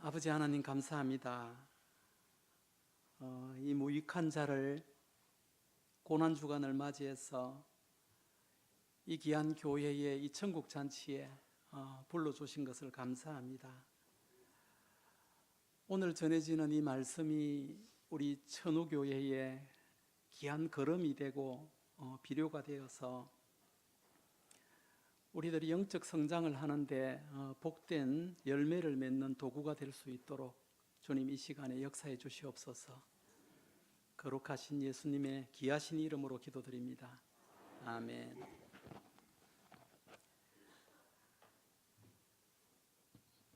아버지 하나님 감사합니다. 이 무익한 자를 고난주간을 맞이해서 이 귀한 교회의 이 천국잔치에 불러주신 것을 감사합니다. 오늘 전해지는 이 말씀이 우리 천우교회의 귀한 걸음이 되고 비료가 되어서 우리들이 영적 성장을 하는데 복된 열매를 맺는 도구가 될 수 있도록 주님 이 시간에 역사해 주시옵소서. 거룩하신 예수님의 귀하신 이름으로 기도드립니다. 아멘.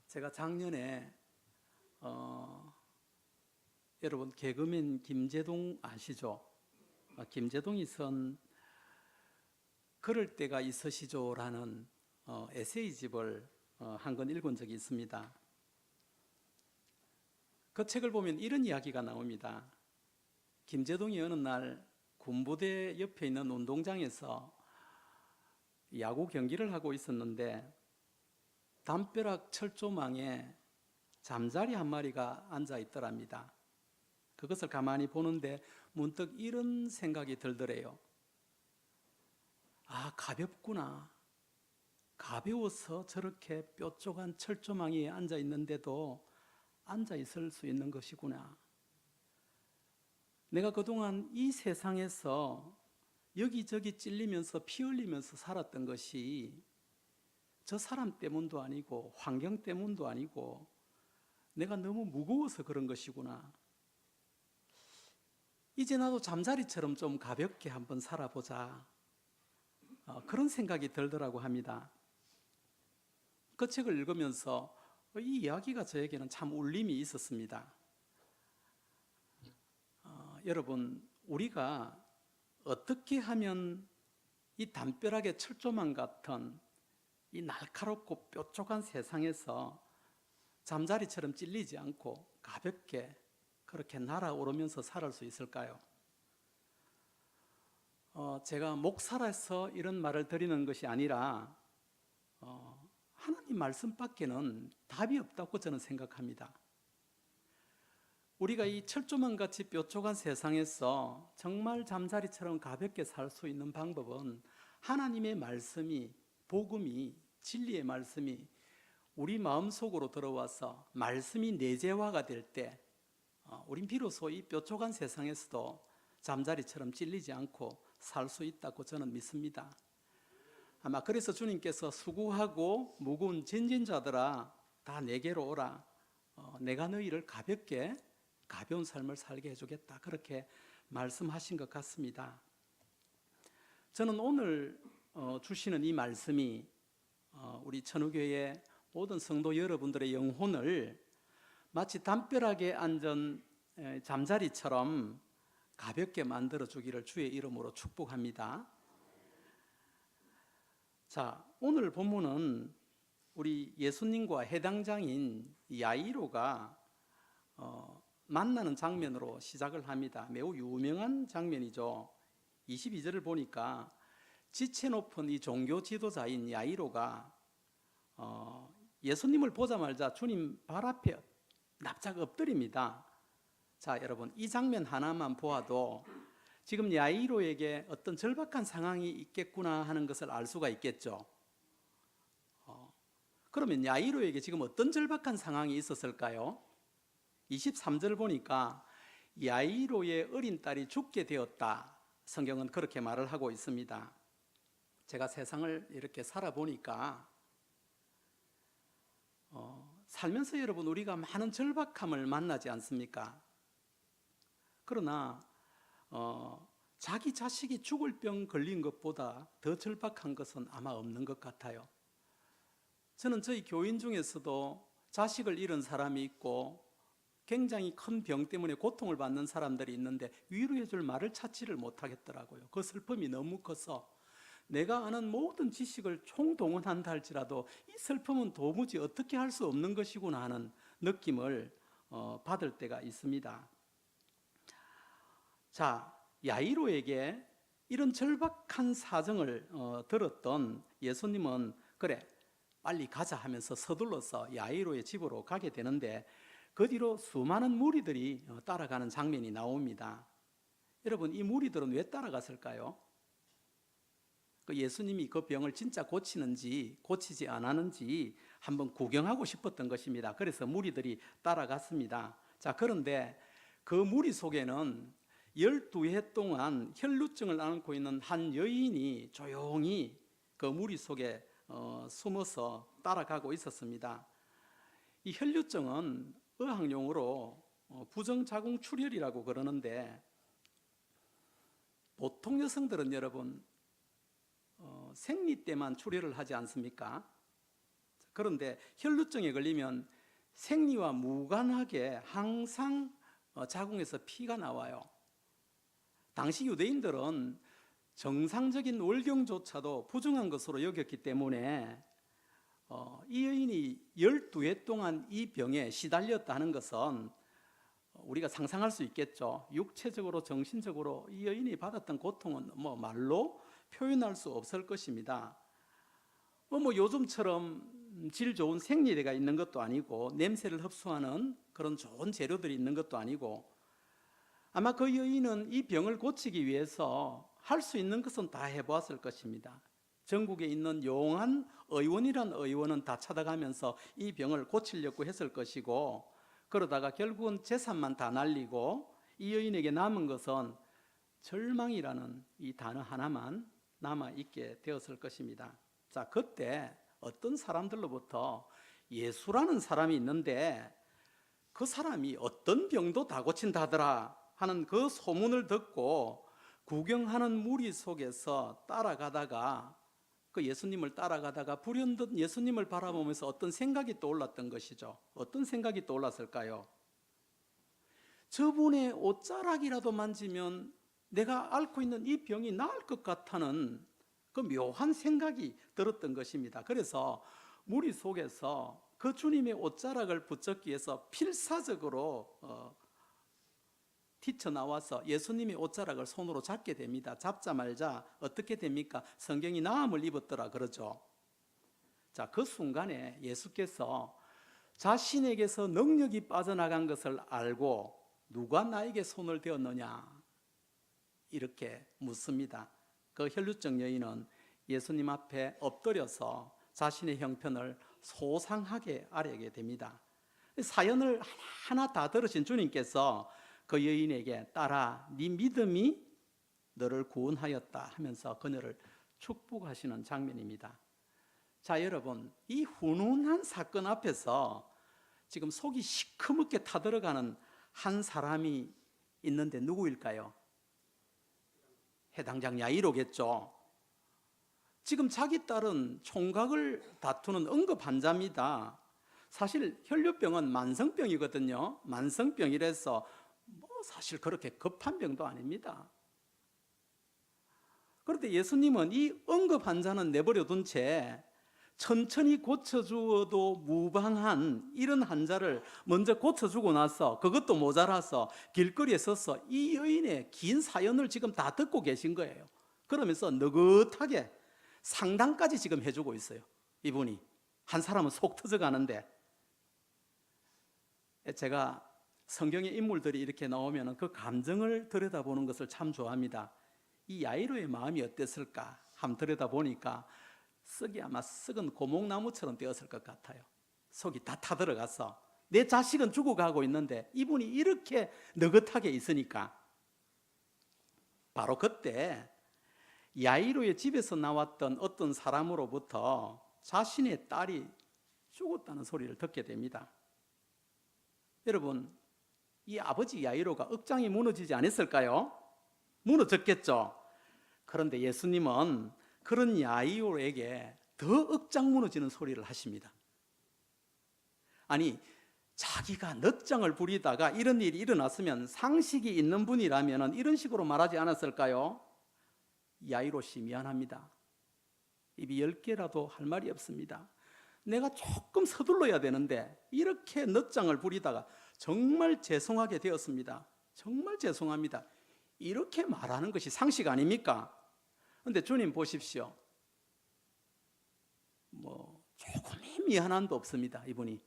제가 작년에 여러분 개그맨 김재동 아시죠? 김재동이 쓴 그럴 때가 있으시죠라는 에세이집을 한 권 읽은 적이 있습니다. 그 책을 보면 이런 이야기가 나옵니다. 김재동이 어느 날 군부대 옆에 있는 운동장에서 야구 경기를 하고 있었는데 담벼락 철조망에 잠자리 한 마리가 앉아 있더랍니다. 그것을 가만히 보는데 문득 이런 생각이 들더래요. 가볍구나. 가벼워서 저렇게 뾰족한 철조망 위에 앉아 있는데도 앉아 있을 수 있는 것이구나. 내가 그동안 이 세상에서 여기저기 찔리면서 피 흘리면서 살았던 것이 저 사람 때문도 아니고 환경 때문도 아니고 내가 너무 무거워서 그런 것이구나. 이제 나도 잠자리처럼 좀 가볍게 한번 살아보자. 그런 생각이 들더라고 합니다. 그 책을 읽으면서 이 이야기가 저에게는 참 울림이 있었습니다. 여러분, 우리가 어떻게 하면 이 담벼락의 철조망 같은 이 날카롭고 뾰족한 세상에서 잠자리처럼 찔리지 않고 가볍게 그렇게 날아오르면서 살을 수 있을까요? 제가 목사라서 이런 말을 드리는 것이 아니라 하나님 말씀밖에는 답이 없다고 저는 생각합니다. 우리가 이 철조망같이 뾰족한 세상에서 정말 잠자리처럼 가볍게 살 수 있는 방법은 하나님의 말씀이, 복음이, 진리의 말씀이 우리 마음속으로 들어와서 말씀이 내재화가 될 때 우린 비로소 이 뾰족한 세상에서도 잠자리처럼 찔리지 않고 살 수 있다고 저는 믿습니다. 아마 그래서 주님께서 수고하고 무거운 짐진 자들아 다 내게로 오라. 내가 너희를 가벼운 삶을 살게 해주겠다. 그렇게 말씀하신 것 같습니다. 저는 오늘 주시는 이 말씀이 우리 천우교회 모든 성도 여러분들의 영혼을 마치 담벼락에 앉은 잠자리처럼 가볍게 만들어 주기를 주의 이름으로 축복합니다. 자, 오늘 본문은 우리 예수님과 해당장인 야이로가 만나는 장면으로 시작을 합니다. 매우 유명한 장면이죠. 22절을 보니까 지체 높은 이 종교 지도자인 야이로가 예수님을 보자마자 주님 발 앞에 납작 엎드립니다. 자, 여러분, 이 장면 하나만 보아도 지금 야이로에게 어떤 절박한 상황이 있겠구나 하는 것을 알 수가 있겠죠. 그러면 야이로에게 지금 어떤 절박한 상황이 있었을까요? 23절 보니까 야이로의 어린 딸이 죽게 되었다. 성경은 그렇게 말을 하고 있습니다. 제가 세상을 이렇게 살아보니까 살면서 여러분 우리가 많은 절박함을 만나지 않습니까? 그러나 자기 자식이 죽을 병 걸린 것보다 더 절박한 것은 아마 없는 것 같아요. 저는 저희 교인 중에서도 자식을 잃은 사람이 있고 굉장히 큰 병 때문에 고통을 받는 사람들이 있는데 위로해 줄 말을 찾지를 못하겠더라고요. 그 슬픔이 너무 커서 내가 아는 모든 지식을 총동원한다 할지라도 이 슬픔은 도무지 어떻게 할 수 없는 것이구나 하는 느낌을 받을 때가 있습니다. 자, 야이로에게 이런 절박한 사정을 들었던 예수님은 그래, 빨리 가자 하면서 서둘러서 야이로의 집으로 가게 되는데 그 뒤로 수많은 무리들이 따라가는 장면이 나옵니다. 여러분, 이 무리들은 왜 따라갔을까요? 그 예수님이 그 병을 진짜 고치는지 고치지 않았는지 한번 구경하고 싶었던 것입니다. 그래서 무리들이 따라갔습니다. 자, 그런데 그 무리 속에는 12해 동안 혈루증을 앓고 있는 한 여인이 조용히 그 무리 속에 숨어서 따라가고 있었습니다. 이 혈루증은 의학용어로 부정자궁출혈이라고 그러는데, 보통 여성들은 여러분 생리 때만 출혈을 하지 않습니까? 그런데 혈루증에 걸리면 생리와 무관하게 항상 자궁에서 피가 나와요. 당시 유대인들은 정상적인 월경조차도 부정한 것으로 여겼기 때문에 이 여인이 12해 동안 이 병에 시달렸다는 것은 우리가 상상할 수 있겠죠. 육체적으로 정신적으로 이 여인이 받았던 고통은 말로 표현할 수 없을 것입니다. 요즘처럼 질 좋은 생리대가 있는 것도 아니고 냄새를 흡수하는 그런 좋은 재료들이 있는 것도 아니고, 아마 그 여인은 이 병을 고치기 위해서 할 수 있는 것은 다 해보았을 것입니다. 전국에 있는 용한 의원이란 의원은 다 찾아가면서 이 병을 고치려고 했을 것이고, 그러다가 결국은 재산만 다 날리고 이 여인에게 남은 것은 절망이라는 이 단어 하나만 남아있게 되었을 것입니다. 자, 그때 어떤 사람들로부터 예수라는 사람이 있는데 그 사람이 어떤 병도 다 고친다더라 하는 그 소문을 듣고 구경하는 무리 속에서 따라가다가 그 예수님을 따라가다가 불현듯 예수님을 바라보면서 어떤 생각이 떠올랐던 것이죠. 어떤 생각이 떠올랐을까요? 저분의 옷자락이라도 만지면 내가 앓고 있는 이 병이 나을 것 같다는 그 묘한 생각이 들었던 것입니다. 그래서 무리 속에서 그 주님의 옷자락을 붙잡기 위해서 필사적으로 튀쳐나와서 예수님의 옷자락을 손으로 잡게 됩니다. 잡자마자 어떻게 됩니까? 성경이 나음을 입었더라 그러죠. 자, 그 순간에 예수께서 자신에게서 능력이 빠져나간 것을 알고 누가 나에게 손을 대었느냐 이렇게 묻습니다. 그 혈루증 여인은 예수님 앞에 엎드려서 자신의 형편을 소상하게 아뢰게 됩니다. 사연을 하나 다 들으신 주님께서 그 여인에게 딸아, 네 믿음이 너를 구원하였다 하면서 그녀를 축복하시는 장면입니다. 자, 여러분, 이 훈훈한 사건 앞에서 지금 속이 시커멓게 타들어가는 한 사람이 있는데 누구일까요? 해당장 야이로겠죠. 지금 자기 딸은 총각을 다투는 응급 환자입니다. 사실 혈류병은 만성병이거든요. 만성병이라서 사실 그렇게 급한 병도 아닙니다. 그런데 예수님은 이 응급 환자는 내버려 둔 채 천천히 고쳐주어도 무방한 이런 환자를 먼저 고쳐주고 나서 그것도 모자라서 길거리에 서서 이 여인의 긴 사연을 지금 다 듣고 계신 거예요. 그러면서 느긋하게 상담까지 지금 해주고 있어요. 이분이 한 사람은 속 터져가는데, 제가 성경의 인물들이 이렇게 나오면 그 감정을 들여다보는 것을 참 좋아합니다. 이 야이로의 마음이 어땠을까 한번 들여다보니까 썩이 아마 썩은 고목나무처럼 되었을 것 같아요. 속이 다 타들어가서 내 자식은 죽어가고 있는데 이분이 이렇게 느긋하게 있으니까. 바로 그때 야이로의 집에서 나왔던 어떤 사람으로부터 자신의 딸이 죽었다는 소리를 듣게 됩니다. 여러분, 이 아버지 야이로가 억장이 무너지지 않았을까요? 무너졌겠죠. 그런데 예수님은 그런 야이로에게 더 억장 무너지는 소리를 하십니다. 아니, 자기가 넛장을 부리다가 이런 일이 일어났으면 상식이 있는 분이라면 이런 식으로 말하지 않았을까요? 야이로 씨 미안합니다. 입이 10개라도 할 말이 없습니다. 내가 조금 서둘러야 되는데 이렇게 넛장을 부리다가 정말 죄송하게 되었습니다. 정말 죄송합니다. 이렇게 말하는 것이 상식 아닙니까? 그런데 주님 보십시오. 조금 조금 미안함도 없습니다. 이분이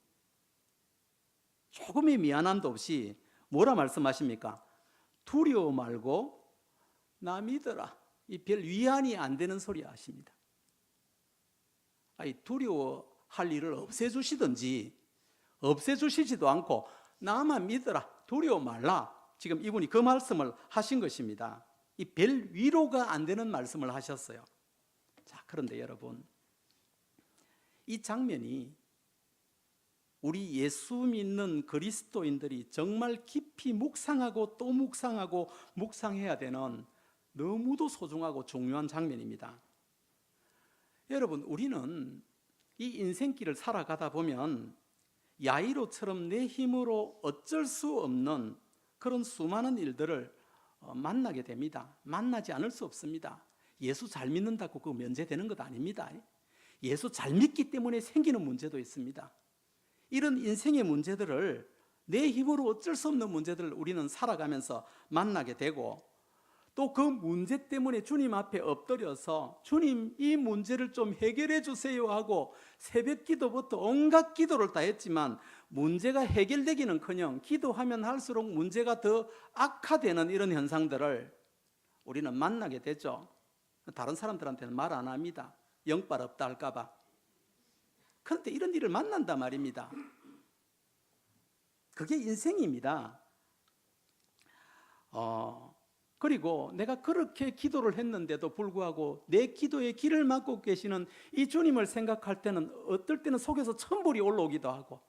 조금의 미안함도 없이 뭐라 말씀하십니까? 두려워 말고 나 믿어라. 이 별 위안이 안 되는 소리 하십니다. 아니, 두려워할 일을 없애주시든지 없애주시지도 않고 나만 믿어라, 두려워 말라. 지금 이분이 그 말씀을 하신 것입니다. 이 별 위로가 안 되는 말씀을 하셨어요. 자, 그런데 여러분, 이 장면이 우리 예수 믿는 그리스도인들이 정말 깊이 묵상하고 또 묵상하고 묵상해야 되는 너무도 소중하고 중요한 장면입니다. 여러분, 우리는 이 인생길을 살아가다 보면 야이로처럼 내 힘으로 어쩔 수 없는 그런 수많은 일들을 만나게 됩니다. 만나지 않을 수 없습니다. 예수 잘 믿는다고 그거 면제되는 것 아닙니다. 예수 잘 믿기 때문에 생기는 문제도 있습니다. 이런 인생의 문제들을, 내 힘으로 어쩔 수 없는 문제들을 우리는 살아가면서 만나게 되고, 또 그 문제 때문에 주님 앞에 엎드려서 주님, 이 문제를 좀 해결해 주세요 하고 새벽 기도부터 온갖 기도를 다 했지만 문제가 해결되기는커녕 기도하면 할수록 문제가 더 악화되는 이런 현상들을 우리는 만나게 되죠. 다른 사람들한테는 말 안 합니다. 영빨 없다 할까 봐. 그런데 이런 일을 만난단 말입니다. 그게 인생입니다. 그리고 내가 그렇게 기도를 했는데도 불구하고 내 기도에 길을 막고 계시는 이 주님을 생각할 때는 어떨 때는 속에서 천불이 올라오기도 하고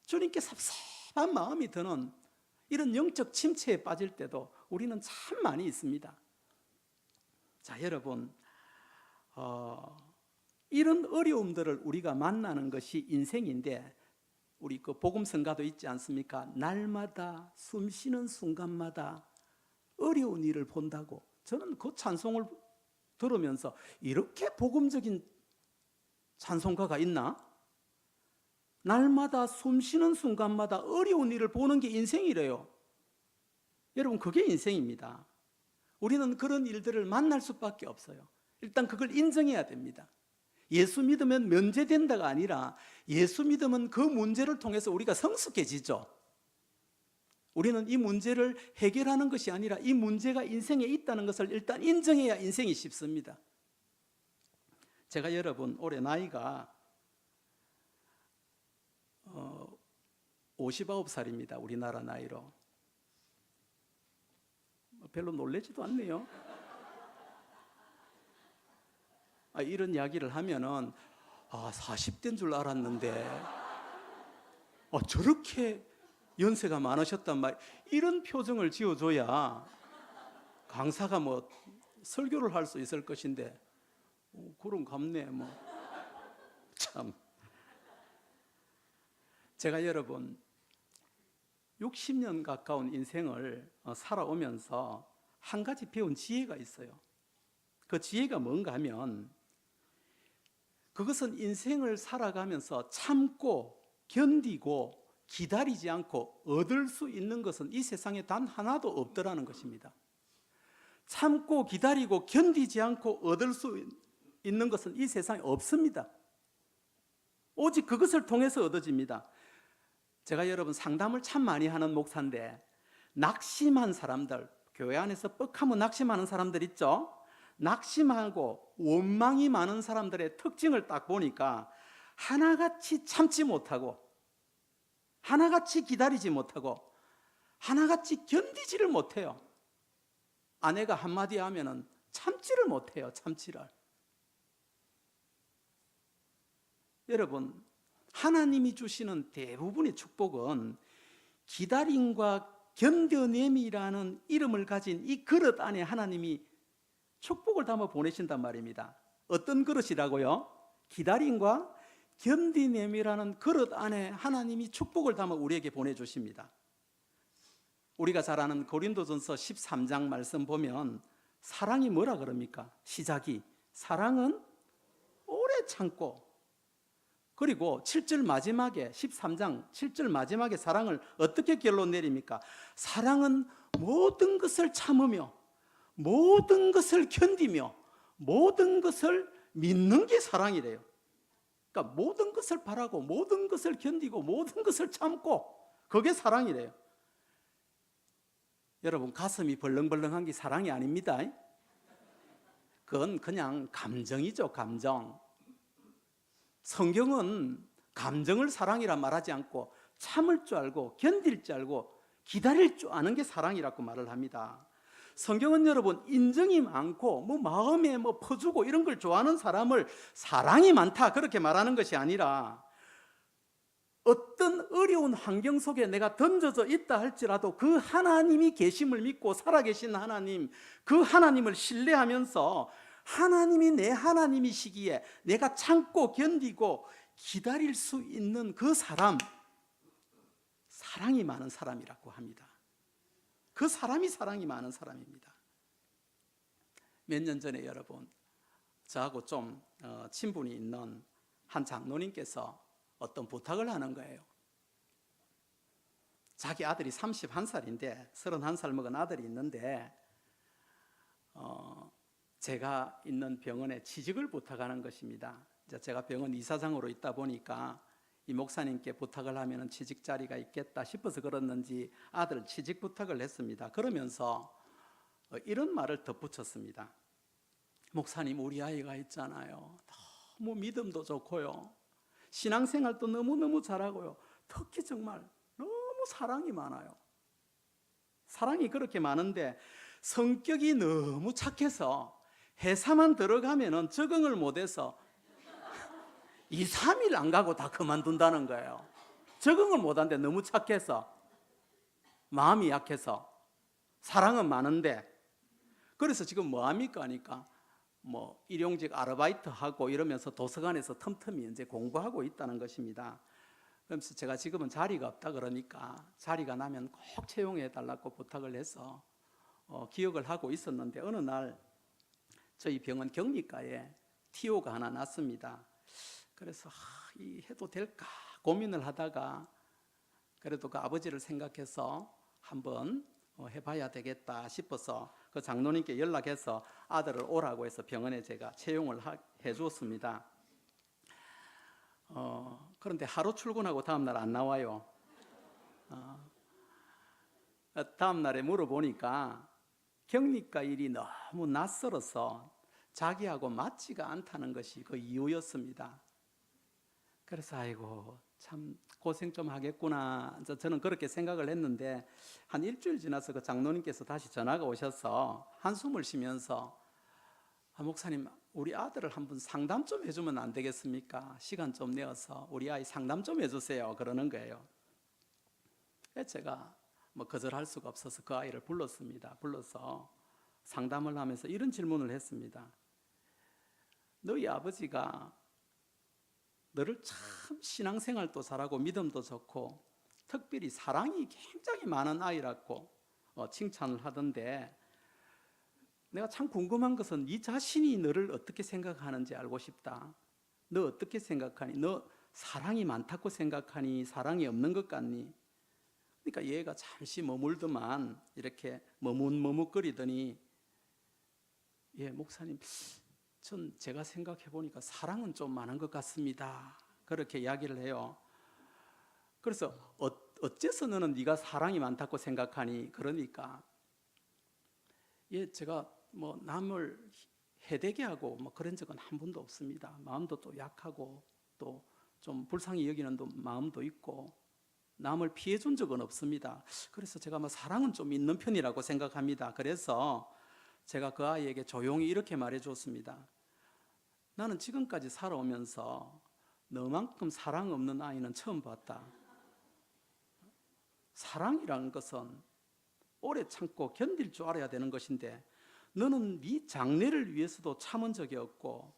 주님께 섭섭한 마음이 드는 이런 영적 침체에 빠질 때도 우리는 참 많이 있습니다. 자, 여러분, 이런 어려움들을 우리가 만나는 것이 인생인데, 우리 그 복음성가도 있지 않습니까? 날마다 숨 쉬는 순간마다 어려운 일을 본다고. 저는 그 찬송을 들으면서 이렇게 복음적인 찬송가가 있나? 날마다 숨 쉬는 순간마다 어려운 일을 보는 게 인생이래요. 여러분, 그게 인생입니다. 우리는 그런 일들을 만날 수밖에 없어요. 일단 그걸 인정해야 됩니다. 예수 믿으면 면제된다가 아니라 예수 믿으면 그 문제를 통해서 우리가 성숙해지죠. 우리는 이 문제를 해결하는 것이 아니라 이 문제가 인생에 있다는 것을 일단 인정해야 인생이 쉽습니다. 제가 여러분, 올해 나이가 59살입니다. 우리나라 나이로. 별로 놀라지도 않네요. 이런 이야기를 하면은 40대인 줄 알았는데 저렇게 연세가 많으셨단 말, 이런 표정을 지어줘야 강사가 뭐 설교를 할 수 있을 것인데 그런 갑네. 뭐 참, 제가 여러분 60년 가까운 인생을 살아오면서 한 가지 배운 지혜가 있어요. 그 지혜가 뭔가 하면, 그것은 인생을 살아가면서 참고 견디고 기다리지 않고 얻을 수 있는 것은 이 세상에 단 하나도 없더라는 것입니다. 참고 기다리고 견디지 않고 얻을 수 있는 것은 이 세상에 없습니다. 오직 그것을 통해서 얻어집니다. 제가 여러분 상담을 참 많이 하는 목사인데, 낙심한 사람들, 교회 안에서 뻑하면 낙심하는 사람들 있죠? 낙심하고 원망이 많은 사람들의 특징을 딱 보니까 하나같이 참지 못하고, 하나같이 기다리지 못하고, 하나같이 견디지를 못해요. 아내가 한마디 하면은 참지를 못해요. 참지를. 여러분, 하나님이 주시는 대부분의 축복은 기다림과 견뎌냄이라는 이름을 가진 이 그릇 안에 하나님이 축복을 담아 보내신단 말입니다. 어떤 그릇이라고요? 기다림과 견디냄이라는 그릇 안에 하나님이 축복을 담아 우리에게 보내주십니다. 우리가 잘 아는 고린도전서 13장 말씀 보면 사랑이 뭐라 그럽니까? 시작이 사랑은 오래 참고, 그리고 7절 마지막에 13장 7절 마지막에 사랑을 어떻게 결론 내립니까? 사랑은 모든 것을 참으며 모든 것을 견디며 모든 것을 믿는 게 사랑이래요. 그러니까 모든 것을 바라고 모든 것을 견디고 모든 것을 참고 그게 사랑이래요. 여러분 가슴이 벌렁벌렁한 게 사랑이 아닙니다. 그건 그냥 감정이죠. 감정. 성경은 감정을 사랑이라 말하지 않고 참을 줄 알고 견딜 줄 알고 기다릴 줄 아는 게 사랑이라고 말을 합니다. 성경은 여러분 인정이 많고 뭐 마음에 뭐 퍼주고 이런 걸 좋아하는 사람을 사랑이 많다 그렇게 말하는 것이 아니라 어떤 어려운 환경 속에 내가 던져져 있다 할지라도 그 하나님이 계심을 믿고 살아계신 하나님, 그 하나님을 신뢰하면서 하나님이 내 하나님이시기에 내가 참고 견디고 기다릴 수 있는 그 사람, 사랑이 많은 사람이라고 합니다. 그 사람이 사랑이 많은 사람입니다. 몇 년 전에 여러분 저하고 좀 친분이 있는 한 장로님께서 어떤 부탁을 하는 거예요. 자기 아들이 31살인데 31살 먹은 아들이 있는데 제가 있는 병원에 취직을 부탁하는 것입니다. 제가 병원 이사장으로 있다 보니까 이 목사님께 부탁을 하면 취직 자리가 있겠다 싶어서 그랬는지 아들 취직 부탁을 했습니다. 그러면서 이런 말을 덧붙였습니다. 목사님, 우리 아이가 있잖아요. 너무 믿음도 좋고요. 신앙생활도 너무너무 잘하고요. 특히 정말 너무 사랑이 많아요. 사랑이 그렇게 많은데 성격이 너무 착해서 회사만 들어가면 적응을 못해서 2, 3일 안 가고 다 그만둔다는 거예요. 적응을 못하는데 너무 착해서, 마음이 약해서. 사랑은 많은데. 그래서 지금 뭐 합니까 하니까 뭐 일용직 아르바이트 하고 이러면서 도서관에서 틈틈이 이제 공부하고 있다는 것입니다. 그래서 제가 지금은 자리가 없다 그러니까 자리가 나면 꼭 채용해 달라고 부탁을 해서 기억을 하고 있었는데 어느 날 저희 병원 격리과에 TO가 하나 났습니다. 그래서 이 해도 될까 고민을 하다가 그래도 그 아버지를 생각해서 한번 해봐야 되겠다 싶어서 그 장로님께 연락해서 아들을 오라고 해서 병원에 제가 채용을 해주었습니다. 그런데 하루 출근하고 다음날 안 나와요. 다음날에 물어보니까 격리과 일이 너무 낯설어서 자기하고 맞지가 않다는 것이 그 이유였습니다. 그래서 아이고 참 고생 좀 하겠구나 저는 그렇게 생각을 했는데 한 일주일 지나서 그 장로님께서 다시 전화가 오셔서 한숨을 쉬면서 목사님 우리 아들을 한번 상담 좀 해주면 안 되겠습니까? 시간 좀 내어서 우리 아이 상담 좀 해주세요 그러는 거예요. 제가 뭐 거절할 수가 없어서 그 아이를 불렀습니다. 불러서 상담을 하면서 이런 질문을 했습니다. 너희 아버지가 너를 참 신앙생활도 잘하고 믿음도 좋고 특별히 사랑이 굉장히 많은 아이라고 칭찬을 하던데 내가 참 궁금한 것은 네 자신이 너를 어떻게 생각하는지 알고 싶다. 너 어떻게 생각하니? 너 사랑이 많다고 생각하니? 사랑이 없는 것 같니? 그러니까 얘가 잠시 머물더만 이렇게 머뭇머뭇거리더니 예 목사님 전 제가 생각해 보니까 사랑은 좀 많은 것 같습니다. 그렇게 이야기를 해요. 그래서 어째서 너는 네가 사랑이 많다고 생각하니? 그러니까 예 제가 뭐 남을 해대게 하고 뭐 그런 적은 한 번도 없습니다. 마음도 또 약하고 또 좀 불쌍히 여기는 마음도 있고 남을 피해 준 적은 없습니다. 그래서 제가 뭐 사랑은 좀 있는 편이라고 생각합니다. 그래서 제가 그 아이에게 조용히 이렇게 말해 줬습니다. 나는 지금까지 살아오면서 너만큼 사랑 없는 아이는 처음 봤다. 사랑이라는 것은 오래 참고 견딜 줄 알아야 되는 것인데 너는 네 장래를 위해서도 참은 적이 없고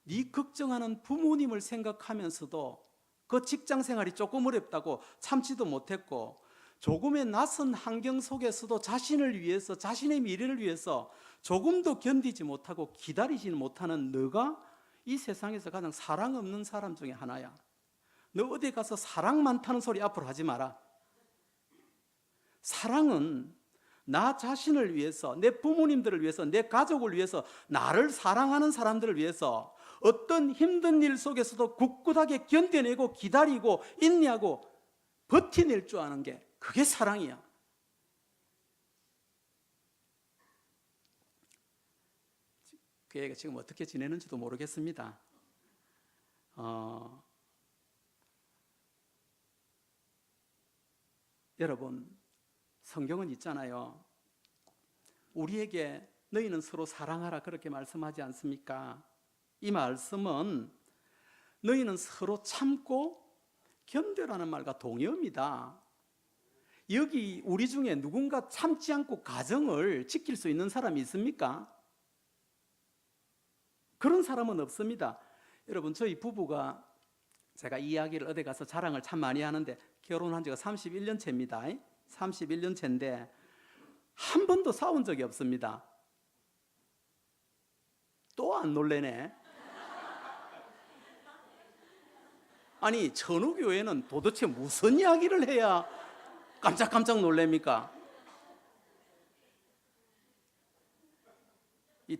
네 걱정하는 부모님을 생각하면서도 그 직장 생활이 조금 어렵다고 참지도 못했고 조금의 낯선 환경 속에서도 자신을 위해서 자신의 미래를 위해서 조금도 견디지 못하고 기다리지 못하는 너가 이 세상에서 가장 사랑 없는 사람 중에 하나야. 너 어디 가서 사랑 많다는 소리 앞으로 하지 마라. 사랑은 나 자신을 위해서, 내 부모님들을 위해서, 내 가족을 위해서, 나를 사랑하는 사람들을 위해서 어떤 힘든 일 속에서도 굳굳하게 견뎌내고 기다리고 인내하고 버티낼 줄 아는 게 그게 사랑이야. 그 애가 지금 어떻게 지내는지도 모르겠습니다. 여러분, 성경은 있잖아요. 우리에게 너희는 서로 사랑하라 그렇게 말씀하지 않습니까? 이 말씀은 너희는 서로 참고 견뎌라는 말과 동의어입니다. 여기 우리 중에 누군가 참지 않고 가정을 지킬 수 있는 사람이 있습니까? 그런 사람은 없습니다. 여러분, 저희 부부가 제가 이 이야기를 어디 가서 자랑을 참 많이 하는데 결혼한 지가 31년 차입니다. 31년 차인데 한 번도 싸운 적이 없습니다. 또 안 놀래네. 아니, 천우교회는 도대체 무슨 이야기를 해야 깜짝깜짝 놀랍니까?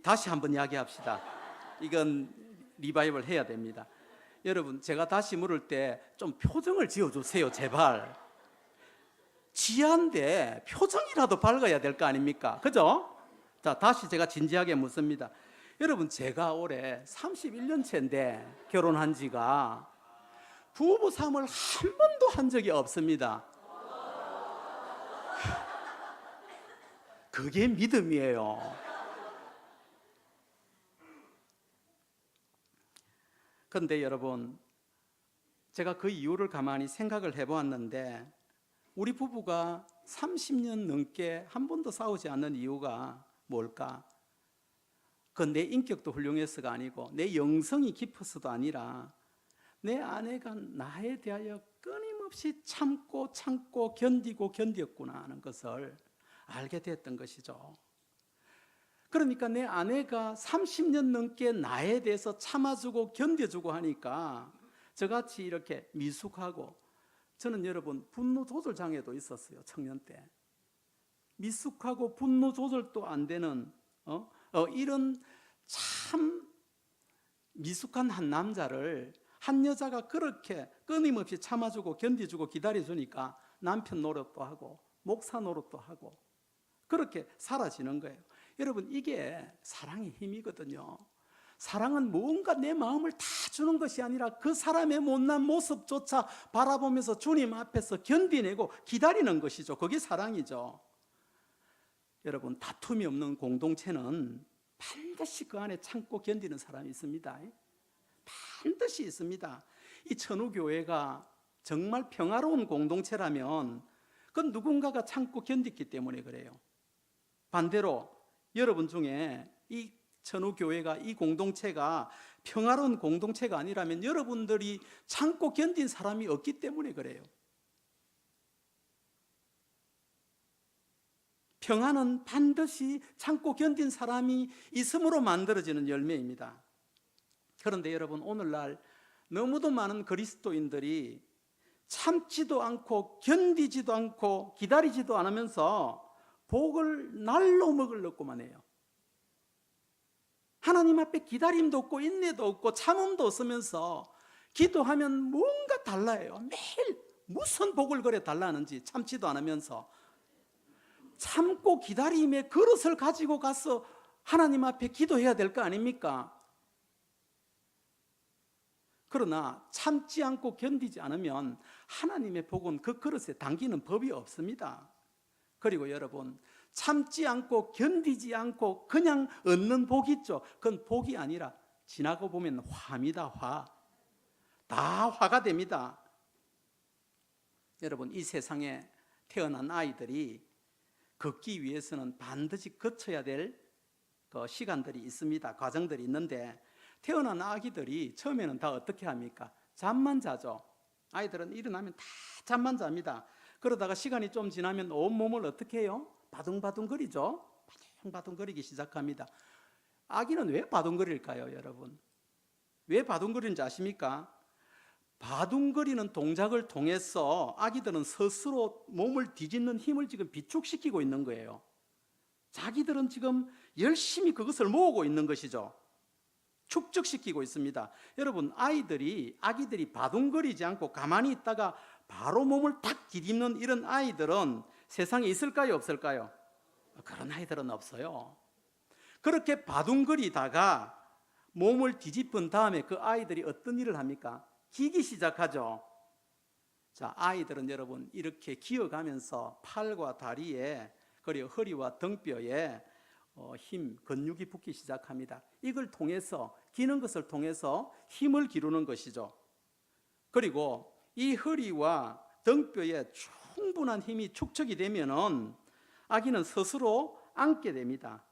다시 한번 이야기합시다. 이건 리바이벌 해야 됩니다. 여러분, 제가 다시 물을 때 좀 표정을 지어주세요, 제발. 지한데 표정이라도 밝아야 될 거 아닙니까? 그죠? 자, 다시 제가 진지하게 묻습니다. 여러분, 제가 올해 31년 차인데 결혼한 지가 부부 삶을 한 번도 한 적이 없습니다. 그게 믿음이에요. 그런데 여러분, 제가 그 이유를 가만히 생각을 해보았는데 우리 부부가 30년 넘게 한 번도 싸우지 않는 이유가 뭘까? 그건 내 인격도 훌륭해서가 아니고 내 영성이 깊어서도 아니라 내 아내가 나에 대하여 끊임없이 참고 견디고 견뎠구나 하는 것을 알게 됐던 것이죠. 그러니까 내 아내가 30년 넘게 나에 대해서 참아주고 견뎌주고 하니까 저같이 이렇게 미숙하고, 저는 여러분 분노 조절 장애도 있었어요. 청년 때 미숙하고 분노 조절도 안 되는 이런 참 미숙한 한 남자를 한 여자가 그렇게 끊임없이 참아주고 견디주고 기다려주니까 남편 노릇도 하고 목사 노릇도 하고 그렇게 사라지는 거예요. 여러분, 이게 사랑의 힘이거든요. 사랑은 뭔가 내 마음을 다 주는 것이 아니라 그 사람의 못난 모습조차 바라보면서 주님 앞에서 견디내고 기다리는 것이죠. 그게 사랑이죠. 여러분, 다툼이 없는 공동체는 반드시 그 안에 참고 견디는 사람이 있습니다. 반드시 있습니다. 이 천우교회가 정말 평화로운 공동체라면 그건 누군가가 참고 견뎠기 때문에 그래요. 반대로 여러분 중에 이 천우교회가, 이 공동체가 평화로운 공동체가 아니라면 여러분들이 참고 견딘 사람이 없기 때문에 그래요. 평화는 반드시 참고 견딘 사람이 있음으로 만들어지는 열매입니다. 그런데 여러분, 오늘날 너무도 많은 그리스도인들이 참지도 않고 견디지도 않고 기다리지도 않으면서 복을 날로 먹으려고만 해요. 하나님 앞에 기다림도 없고 인내도 없고 참음도 없으면서 기도하면 뭔가 달라요. 매일 무슨 복을 그래 달라는지 참지도 않으면서 참고 기다림의 그릇을 가지고 가서 하나님 앞에 기도해야 될 거 아닙니까? 그러나 참지 않고 견디지 않으면 하나님의 복은 그 그릇에 담기는 법이 없습니다. 그리고 여러분, 참지 않고 견디지 않고 그냥 얻는 복이 있죠. 그건 복이 아니라 지나고 보면 화입니다. 화. 다 화가 됩니다. 여러분, 이 세상에 태어난 아이들이 걷기 위해서는 반드시 거쳐야 될 시간들이 있습니다. 과정들이 있는데 태어난 아기들이 처음에는 다 어떻게 합니까? 잠만 자죠. 아이들은 일어나면 다 잠만 잡니다. 그러다가 시간이 좀 지나면 온몸을 어떻게 해요? 바둥바둥거리죠. 바둥바둥거리기 시작합니다. 아기는 왜 바둥거릴까요, 여러분? 왜 바둥거리는지 아십니까? 바둥거리는 동작을 통해서 아기들은 스스로 몸을 뒤집는 힘을 지금 비축시키고 있는 거예요. 자기들은 지금 열심히 그것을 모으고 있는 것이죠. 축적시키고 있습니다. 여러분, 아기들이 바둥거리지 않고 가만히 있다가 바로 몸을 탁 디디는 이런 아이들은 세상에 있을까요, 없을까요? 그런 아이들은 없어요. 그렇게 바둥거리다가 몸을 뒤집은 다음에 그 아이들이 어떤 일을 합니까? 기기 시작하죠. 자, 아이들은 여러분 이렇게 기어가면서 팔과 다리에 그리고 허리와 등뼈에 힘, 근육이 붙기 시작합니다. 이걸 통해서, 기는 것을 통해서 힘을 기르는 것이죠. 그리고 이 허리와 등뼈에 충분한 힘이 축적이 되면은 아기는 스스로 앉게 됩니다.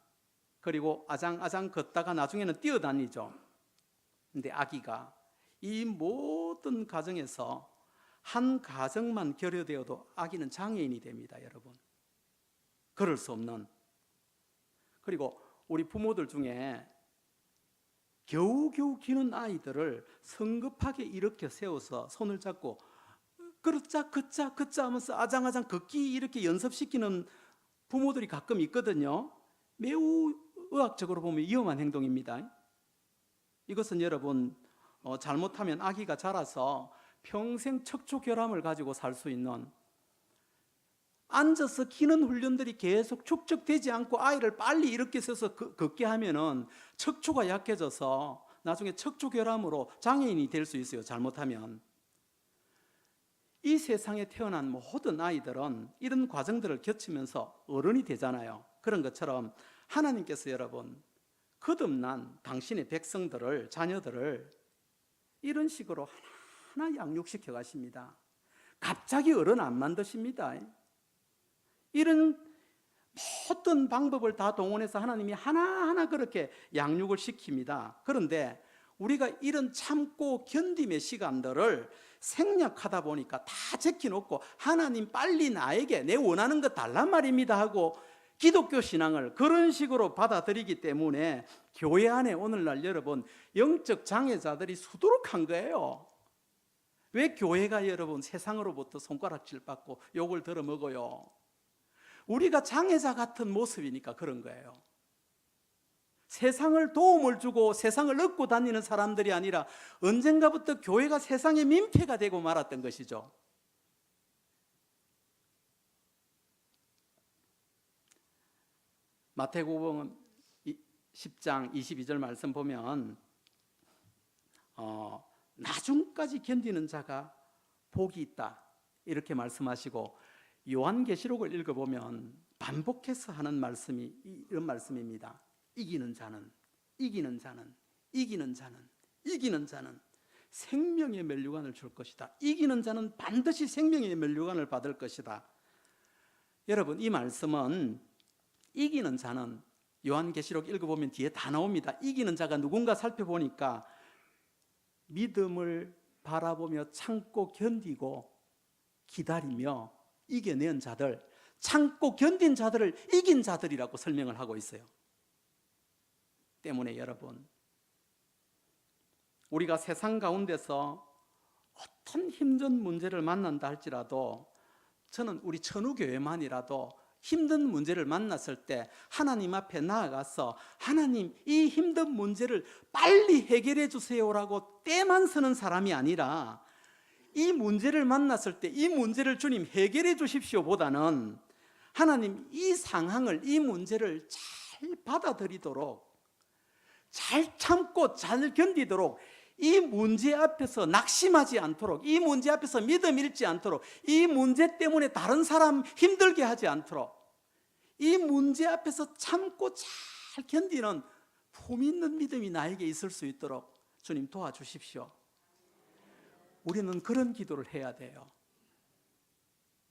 그리고 아장아장 걷다가 나중에는 뛰어다니죠. 근데 아기가 이 모든 가정에서 한 가정만 결여되어도 아기는 장애인이 됩니다, 여러분. 그럴 수 없는. 그리고 우리 부모들 중에 겨우겨우 기는 아이들을 성급하게 일으켜 세워서 손을 잡고 그렇자 걷자 걷자 하면서 아장아장 걷기 이렇게 연습시키는 부모들이 가끔 있거든요. 매우 의학적으로 보면 위험한 행동입니다. 이것은 여러분 잘못하면 아기가 자라서 평생 척추결함을 가지고 살 수 있는, 앉아서 기는 훈련들이 계속 축적되지 않고 아이를 빨리 일으켜 세워서 걷게 하면은 척추가 약해져서 나중에 척추결함으로 장애인이 될 수 있어요, 잘못하면. 이 세상에 태어난 모든 아이들은 이런 과정들을 겪으면서 어른이 되잖아요. 그런 것처럼 하나님께서 여러분 거듭난 당신의 백성들을, 자녀들을 이런 식으로 하나하나 양육시켜 가십니다. 갑자기 어른 안 만드십니다. 이런 모든 방법을 다 동원해서 하나님이 하나하나 그렇게 양육을 시킵니다. 그런데 우리가 이런 참고 견딤의 시간들을 생략하다 보니까 다 제껴놓고 하나님 빨리 나에게 내 원하는 거 달란 말입니다 하고 기독교 신앙을 그런 식으로 받아들이기 때문에 교회 안에 오늘날 여러분 영적 장애자들이 수두룩한 거예요. 왜 교회가 여러분 세상으로부터 손가락질 받고 욕을 들어먹어요? 우리가 장애자 같은 모습이니까 그런 거예요. 세상을 도움을 주고 세상을 얻고 다니는 사람들이 아니라 언젠가부터 교회가 세상의 민폐가 되고 말았던 것이죠. 마태복음 10장 22절 말씀 보면 나중까지 견디는 자가 복이 있다 이렇게 말씀하시고, 요한계시록을 읽어보면 반복해서 하는 말씀이 이런 말씀입니다. 이기는 자는 생명의 면류관을 줄 것이다. 이기는 자는 반드시 생명의 면류관을 받을 것이다. 여러분, 이 말씀은 이기는 자는 요한계시록 읽어보면 뒤에 다 나옵니다. 이기는 자가 누군가 살펴보니까 믿음을 바라보며 참고 견디고 기다리며 이겨낸 자들, 참고 견딘 자들을 이긴 자들이라고 설명을 하고 있어요. 때문에 여러분, 우리가 세상 가운데서 어떤 힘든 문제를 만난다 할지라도, 저는 우리 천우교회만이라도 힘든 문제를 만났을 때 하나님 앞에 나아가서 하나님 이 힘든 문제를 빨리 해결해 주세요라고 때만 서는 사람이 아니라, 이 문제를 만났을 때 이 문제를 주님 해결해 주십시오 보다는 하나님 이 상황을, 이 문제를 잘 받아들이도록, 잘 참고 잘 견디도록, 이 문제 앞에서 낙심하지 않도록, 이 문제 앞에서 믿음 잃지 않도록, 이 문제 때문에 다른 사람 힘들게 하지 않도록, 이 문제 앞에서 참고 잘 견디는 품 있는 믿음이 나에게 있을 수 있도록 주님 도와주십시오. 우리는 그런 기도를 해야 돼요.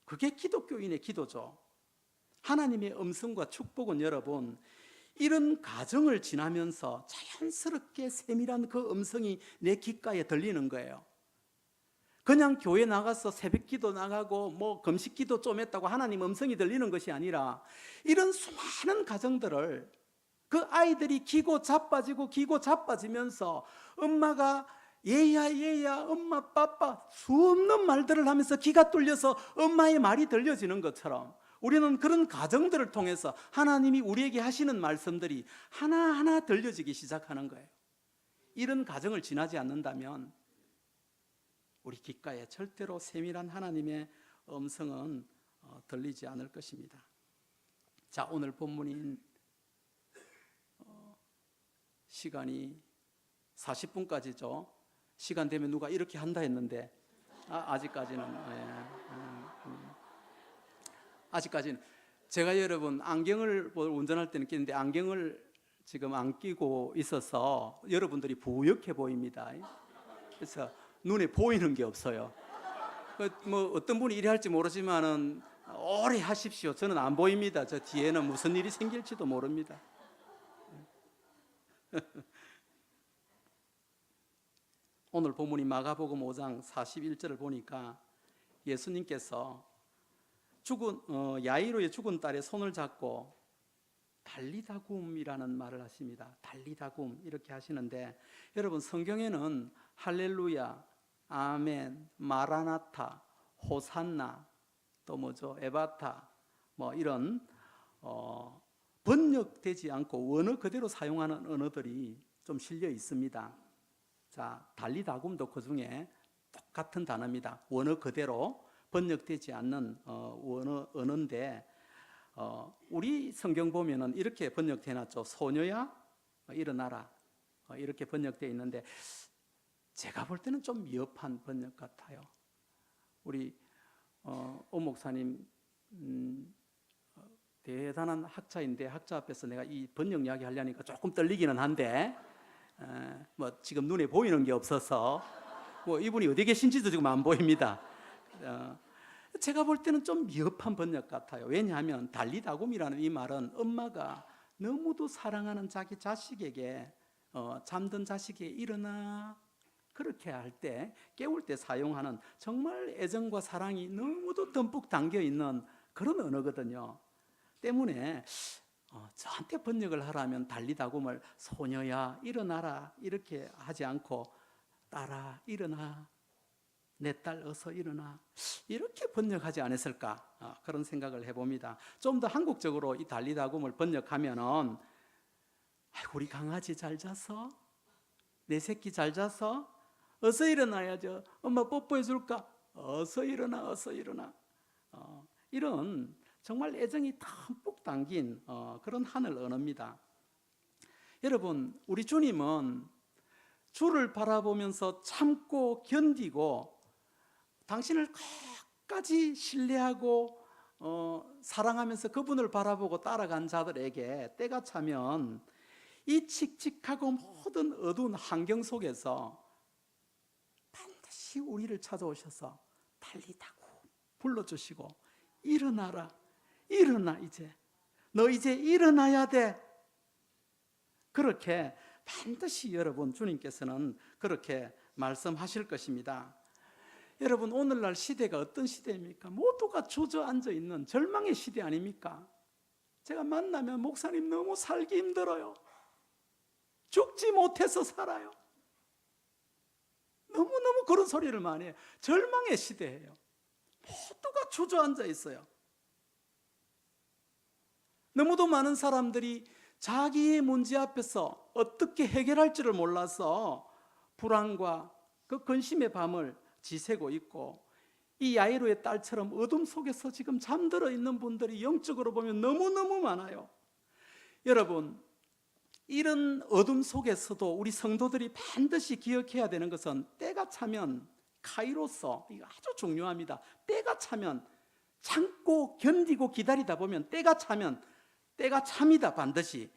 그게 기독교인의 기도죠. 하나님의 음성과 축복은 여러분, 이런 과정을 지나면서 자연스럽게 세밀한 그 음성이 내 귓가에 들리는 거예요. 그냥 교회 나가서 새벽기도 나가고 금식기도 좀 했다고 하나님 음성이 들리는 것이 아니라, 이런 수많은 가정들을 그 아이들이 기고 자빠지면서 엄마가 얘야 엄마 빠빠 수없는 말들을 하면서 귀가 뚫려서 엄마의 말이 들려지는 것처럼, 우리는 그런 가정들을 통해서 하나님이 우리에게 하시는 말씀들이 하나하나 들려지기 시작하는 거예요. 이런 과정을 지나지 않는다면 우리 귓가에 절대로 세밀한 하나님의 음성은 들리지 않을 것입니다. 자, 오늘 본문인 시간이 40분까지죠. 시간 되면 누가 이렇게 한다 했는데 아직까지는 아직까지는 제가 여러분 안경을 운전할 때는 끼는데 안경을 지금 안 끼고 있어서 여러분들이 부옇게 보입니다. 그래서 눈에 보이는 게 없어요. 뭐 어떤 분이 이래 할지 모르지만은 오래 하십시오. 저는 안 보입니다. 저 뒤에는 무슨 일이 생길지도 모릅니다. 오늘 본문이 마가복음 5장 41절을 보니까 예수님께서 야이로의 죽은 딸의 손을 잡고 달리다굼이라는 말을 하십니다. 달리다굼 이렇게 하시는데 여러분 성경에는 할렐루야, 아멘, 마라나타, 호산나, 또 뭐죠? 에바타, 뭐 이런 번역되지 않고 원어 그대로 사용하는 언어들이 좀 실려 있습니다. 자, 달리다굼도 그 중에 똑같은 단어입니다. 원어 그대로 번역되지 않는 언어인데 우리 성경 보면은 이렇게 번역돼 놨죠. 소녀야 일어나라 이렇게 번역되어 있는데 제가 볼 때는 좀 미흡한 번역 같아요. 우리 오 목사님 대단한 학자인데 학자 앞에서 내가 이 번역 이야기 하려니까 조금 떨리기는 한데 뭐 지금 눈에 보이는 게 없어서 뭐 이분이 어디 계신지도 지금 안 보입니다. 제가 볼 때는 좀 미흡한 번역 같아요. 왜냐하면 달리다굼이라는 이 말은 엄마가 너무도 사랑하는 자기 자식에게 잠든 자식에게 일어나 그렇게 할 때 깨울 때 사용하는 정말 애정과 사랑이 너무도 듬뿍 담겨 있는 그런 언어거든요. 때문에 저한테 번역을 하라면 달리다굼을 소녀야 일어나라 이렇게 하지 않고 딸아 일어나 내 딸 어서 일어나 이렇게 번역하지 않았을까 그런 생각을 해봅니다. 좀 더 한국적으로 이 달리다굼을 번역하면은 우리 강아지 잘 잤어? 내 새끼 잘 잤어? 어서 일어나야죠. 엄마 뽀뽀해 줄까? 어서 일어나 어서 일어나 이런 정말 애정이 듬뿍 담긴 그런 하늘 언어입니다. 여러분 우리 주님은 주를 바라보면서 참고 견디고 당신을 끝까지 신뢰하고 사랑하면서 그분을 바라보고 따라간 자들에게 때가 차면 이 칙칙하고 모든 어두운 환경 속에서 반드시 우리를 찾아오셔서 달리다고 불러주시고 일어나라 일어나 이제 너 이제 일어나야 돼 그렇게 반드시 여러분 주님께서는 그렇게 말씀하실 것입니다. 여러분 오늘날 시대가 어떤 시대입니까? 모두가 주저앉아 있는 절망의 시대 아닙니까? 제가 만나면 목사님 너무 살기 힘들어요. 죽지 못해서 살아요. 너무너무 그런 소리를 많이 해요. 절망의 시대예요. 모두가 주저앉아 있어요. 너무도 많은 사람들이 자기의 문제 앞에서 어떻게 해결할지를 몰라서 불안과 그 근심의 밤을 지새고 있고 이 야이로의 딸처럼 어둠 속에서 지금 잠들어 있는 분들이 영적으로 보면 너무너무 많아요. 여러분 이런 어둠 속에서도 우리 성도들이 반드시 기억해야 되는 것은 때가 차면 카이로서 이거 아주 중요합니다. 때가 차면 참고 견디고 기다리다 보면 때가 차면 때가 참이다. 반드시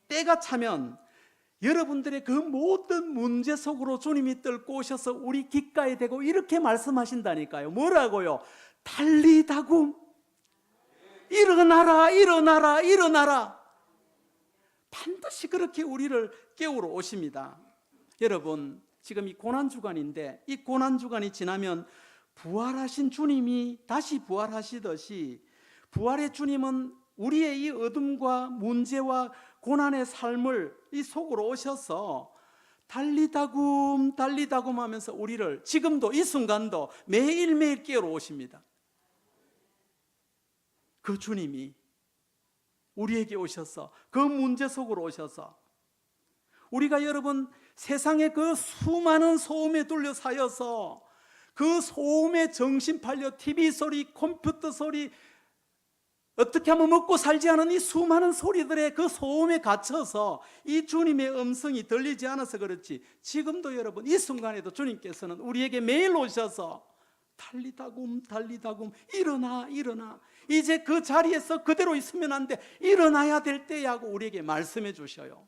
때가 차면 여러분들의 그 모든 문제 속으로 주님이 뚫고 오셔서 우리 귓가에 대고 이렇게 말씀하신다니까요. 뭐라고요? 달리다굼 일어나라 일어나라 일어나라 반드시 그렇게 우리를 깨우러 오십니다. 여러분 지금 이 고난주간인데 이 고난주간이 지나면 부활하신 주님이 다시 부활하시듯이 부활의 주님은 우리의 이 어둠과 문제와 고난의 삶을 이 속으로 오셔서 달리다굼 달리다굼 하면서 우리를 지금도 이 순간도 매일매일 깨우러 오십니다. 그 주님이 우리에게 오셔서 그 문제 속으로 오셔서 우리가 여러분 세상의 그 수많은 소음에 둘러싸여서 그 소음에 정신 팔려 TV 소리, 컴퓨터 소리, 어떻게 하면 먹고 살지 않은 이 수많은 소리들의 그 소음에 갇혀서 이 주님의 음성이 들리지 않아서 그렇지, 지금도 여러분 이 순간에도 주님께서는 우리에게 매일 오셔서 달리다굼 달리다굼 일어나 일어나, 이제 그 자리에서 그대로 있으면 안 돼, 일어나야 될 때야고 우리에게 말씀해 주셔요.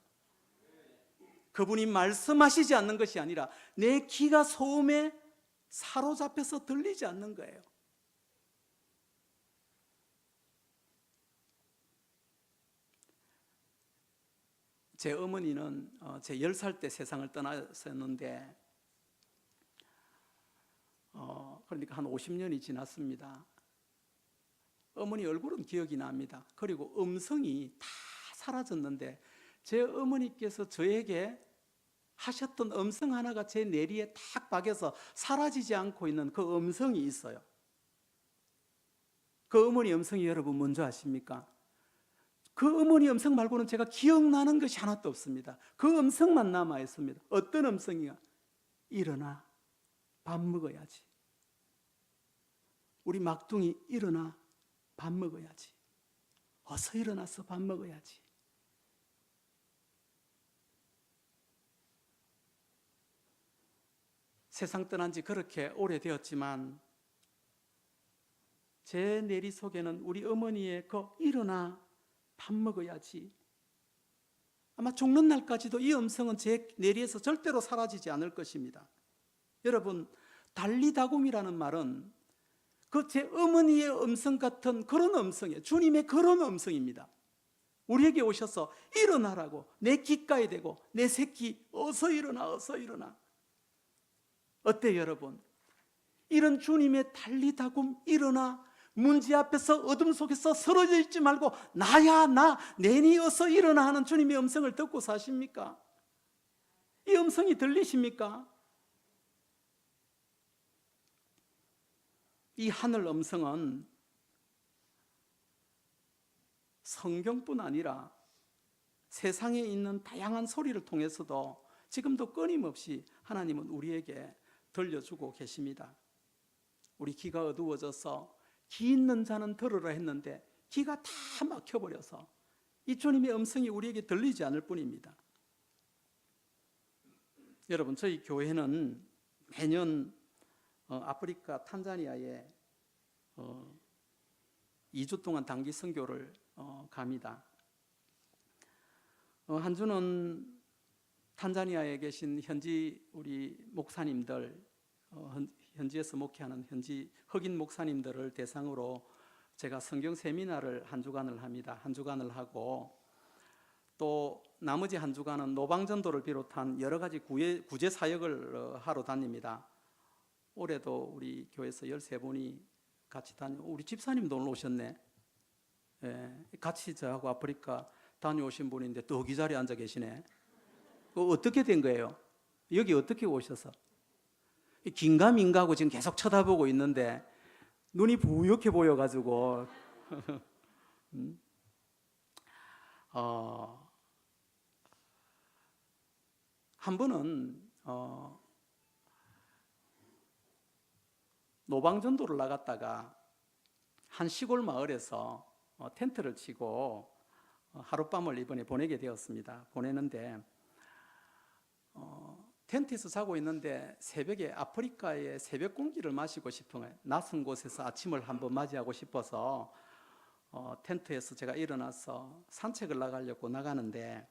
그분이 말씀하시지 않는 것이 아니라 내 귀가 소음에 사로잡혀서 들리지 않는 거예요. 제 어머니는 제 10살 때 세상을 떠나셨는데 그러니까 한 50년이 지났습니다. 어머니 얼굴은 기억이 납니다. 그리고 음성이 다 사라졌는데 제 어머니께서 저에게 하셨던 음성 하나가 제 내리에 탁 박여서 사라지지 않고 있는 그 음성이 있어요. 그 어머니 음성이 여러분 뭔지 아십니까? 그 어머니 음성 말고는 제가 기억나는 것이 하나도 없습니다. 그 음성만 남아 있습니다. 어떤 음성이야? 일어나, 밥 먹어야지. 우리 막둥이 일어나, 밥 먹어야지. 어서 일어나서 밥 먹어야지. 세상 떠난 지 그렇게 오래되었지만 제 내리 속에는 우리 어머니의 그 일어나 밥 먹어야지, 아마 죽는 날까지도 이 음성은 제 내리에서 절대로 사라지지 않을 것입니다. 여러분, 달리다굼이라는 말은 그 제 어머니의 음성 같은 그런 음성이에요. 주님의 그런 음성입니다. 우리에게 오셔서 일어나라고, 내 귓가에 대고 내 새끼 어서 일어나 어서 일어나. 어때요 여러분? 이런 주님의 달리다굼 일어나, 문제 앞에서 어둠 속에서 쓰러져 있지 말고 나야 나, 내니 어서 일어나 하는 주님의 음성을 듣고 사십니까? 이 음성이 들리십니까? 이 하늘 음성은 성경뿐 아니라 세상에 있는 다양한 소리를 통해서도 지금도 끊임없이 하나님은 우리에게 들려주고 계십니다. 우리 귀가 어두워져서 귀 있는 자는 들으라 했는데 귀가 다 막혀버려서 이 주님의 음성이 우리에게 들리지 않을 뿐입니다. 여러분, 저희 교회는 매년 아프리카 탄자니아에 2주 동안 단기 선교를 갑니다. 한 주는 탄자니아에 계신 현지 우리 목사님들, 현지에서 목회하는 현지 흑인 목사님들을 대상으로 제가 성경 세미나를 한 주간을 합니다. 한 주간을 하고 또 나머지 한 주간은 노방전도를 비롯한 여러 가지 구제 사역을 하러 다닙니다. 올해도 우리 교회에서 13분이 같이 우리 집사님도 오늘 오셨네. 예, 같이 저하고 아프리카 다녀오신 분인데 또 여기 자리에 앉아 계시네. 어떻게 된 거예요? 여기 어떻게 오셔서? 긴가민가하고 지금 계속 쳐다보고 있는데 눈이 부옇게 보여가지고 한 번은 노방전도를 나갔다가 한 시골 마을에서 텐트를 치고 하룻밤을 이번에 보내게 되었습니다. 보내는데 텐트에서 자고 있는데 새벽에 아프리카의 새벽 공기를 마시고 싶은 거예요. 낯선 곳에서 아침을 한번 맞이하고 싶어서 텐트에서 제가 일어나서 산책을 나가려고 나가는데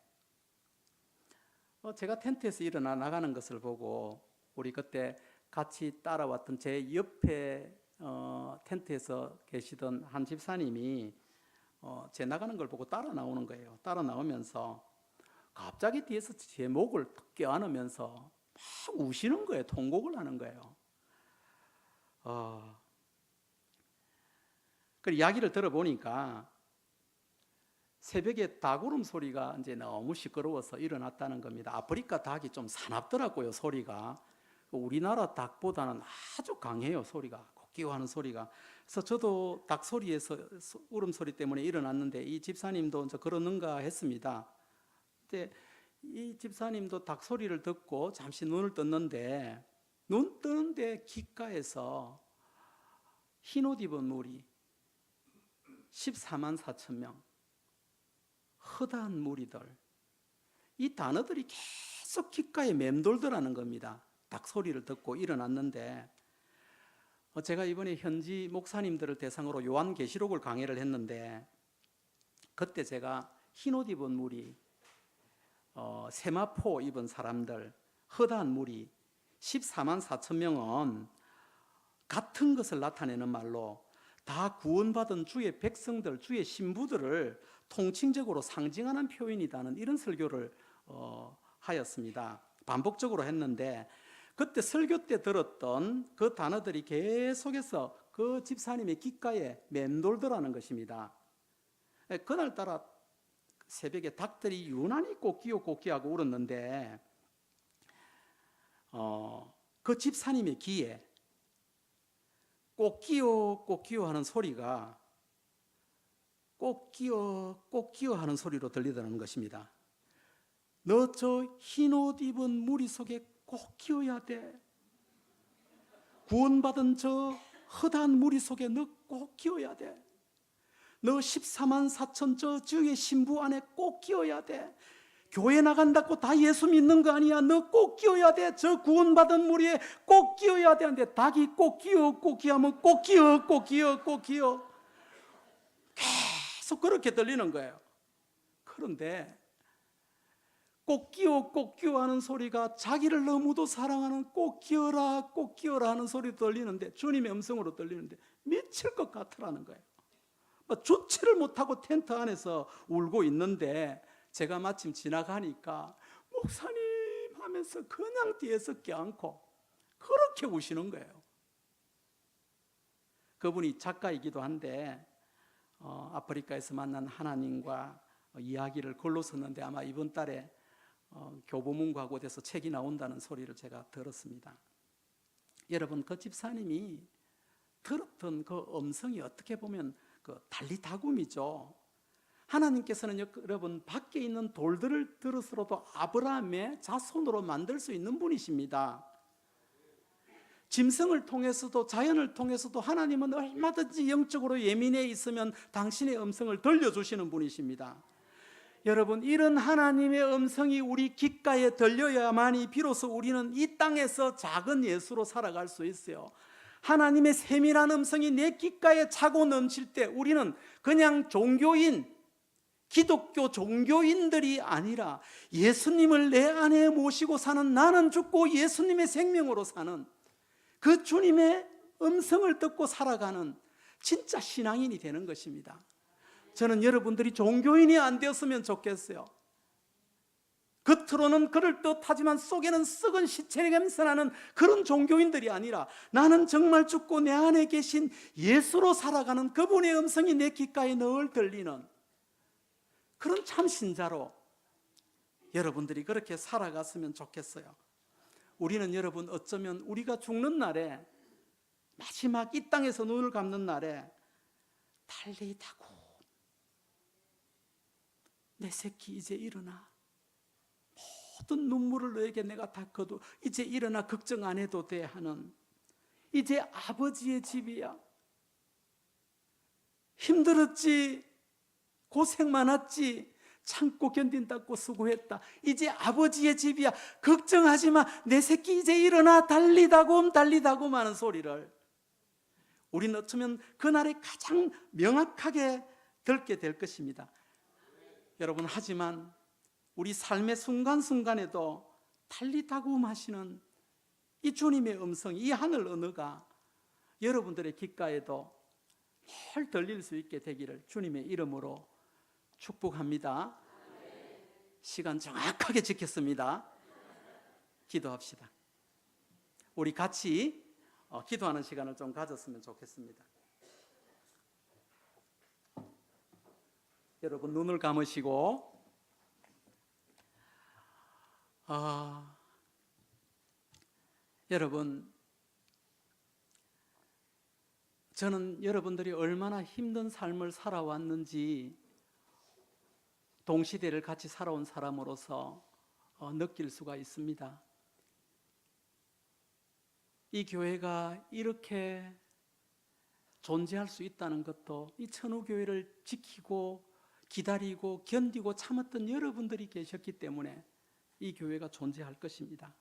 제가 텐트에서 일어나 나가는 것을 보고 우리 그때 같이 따라왔던 제 옆에 텐트에서 계시던 한 집사님이 제 나가는 걸 보고 따라 나오는 거예요. 따라 나오면서 갑자기 뒤에서 제 목을 껴안으면서 막 우시는 거예요. 통곡을 하는 거예요. 그 이야기를 들어보니까 새벽에 닭 울음 소리가 이제 너무 시끄러워서 일어났다는 겁니다. 아프리카 닭이 좀 사납더라고요, 소리가. 우리나라 닭보다는 아주 강해요, 소리가. 곡기고하는 소리가. 그래서 저도 닭 소리에서 울음 소리 때문에 일어났는데 이 집사님도 이제 그러는가 했습니다. 근데 이 집사님도 닭 소리를 듣고 잠시 눈을 떴는데, 눈 뜨는데 귓가에서 흰옷 입은 무리 14만 4천 명, 허다한 무리들, 이 단어들이 계속 귓가에 맴돌더라는 겁니다. 닭 소리를 듣고 일어났는데, 제가 이번에 현지 목사님들을 대상으로 요한계시록을 강해를 했는데, 그때 제가 흰옷 입은 무리, 세마포 입은 사람들, 허다한 무리 14만 4천 명은 같은 것을 나타내는 말로 다 구원받은 주의 백성들, 주의 신부들을 통칭적으로 상징하는 표현이다는 이런 설교를 하였습니다. 반복적으로 했는데, 그때 설교 때 들었던 그 단어들이 계속해서 그 집사님의 귓가에 맴돌더라는 것입니다. 그날따라 새벽에 닭들이 유난히 꼬끼하고 울었는데, 그 집사님의 귀에 꼬끼요 하는 소리가 꼬끼요 하는 소리로 들리더라는 것입니다. 너 저 흰옷 입은 무리 속에 꼭 끼어야 돼. 구원받은 저 허다한 무리 속에 너 꼭 끼어야 돼. 너 14만 4천 저 주의 신부 안에 꼭 끼어야 돼. 교회 나간다고 다 예수 믿는 거 아니야. 너 꼭 끼어야 돼. 저 구원받은 무리에 꼭 끼어야 돼. 근데 닭이 꼭 끼하면 꼭 끼어. 계속 그렇게 들리는 거예요. 그런데 꼭 끼어 하는 소리가 자기를 너무도 사랑하는 꼭 끼어라 하는 소리 들리는데, 주님의 음성으로 들리는데 미칠 것 같으라는 거예요. 주체를 못하고 텐트 안에서 울고 있는데, 제가 마침 지나가니까 목사님 하면서 그냥 뒤에서 껴안고 그렇게 우시는 거예요. 그분이 작가이기도 한데 아프리카에서 만난 하나님과 이야기를 글로 썼는데, 아마 이번 달에 교보문고하고 어디서 책이 나온다는 소리를 제가 들었습니다. 여러분, 그 집사님이 들었던 그 음성이 어떻게 보면 그 달리다굼이죠. 하나님께서는 여러분 밖에 있는 돌들을 들었어도 아브라함의 자손으로 만들 수 있는 분이십니다. 짐승을 통해서도 자연을 통해서도 하나님은 얼마든지 영적으로 예민해 있으면 당신의 음성을 들려주시는 분이십니다. 여러분, 이런 하나님의 음성이 우리 귓가에 들려야만이 비로소 우리는 이 땅에서 작은 예수로 살아갈 수 있어요. 하나님의 세밀한 음성이 내 귓가에 차고 넘칠 때 우리는 그냥 종교인, 기독교 종교인들이 아니라 예수님을 내 안에 모시고 사는, 나는 죽고 예수님의 생명으로 사는 그 주님의 음성을 듣고 살아가는 진짜 신앙인이 되는 것입니다. 저는 여러분들이 종교인이 안 되었으면 좋겠어요. 겉으로는 그럴듯하지만 속에는 썩은 시체 냄새 나는 그런 종교인들이 아니라, 나는 정말 죽고 내 안에 계신 예수로 살아가는 그분의 음성이 내 귓가에 늘 들리는 그런 참 신자로 여러분들이 그렇게 살아갔으면 좋겠어요. 우리는 여러분, 어쩌면 우리가 죽는 날에, 마지막 이 땅에서 눈을 감는 날에 달리다고 내 새끼 이제 일어나, 모든 눈물을 너에게 내가 다 거두, 이제 일어나 걱정 안 해도 돼 하는, 이제 아버지의 집이야. 힘들었지, 고생 많았지, 참고 견딘다고 수고했다. 이제 아버지의 집이야. 걱정하지 마. 내 새끼 이제 일어나. 달리다곰 하는 소리를 우리는 어쩌면 그날에 가장 명확하게 듣게 될 것입니다. 여러분, 하지만 우리 삶의 순간순간에도 달리다곰 하시는 이 주님의 음성, 이 하늘 언어가 여러분들의 귓가에도 늘 들릴 수 있게 되기를 주님의 이름으로 축복합니다. 시간 정확하게 지켰습니다. 기도합시다. 우리 같이 기도하는 시간을 좀 가졌으면 좋겠습니다. 여러분, 눈을 감으시고 여러분, 저는 여러분들이 얼마나 힘든 삶을 살아왔는지 동시대를 같이 살아온 사람으로서 느낄 수가 있습니다. 이 교회가 이렇게 존재할 수 있다는 것도 이 천우교회를 지키고 기다리고 견디고 참았던 여러분들이 계셨기 때문에 이 교회가 존재할 것입니다.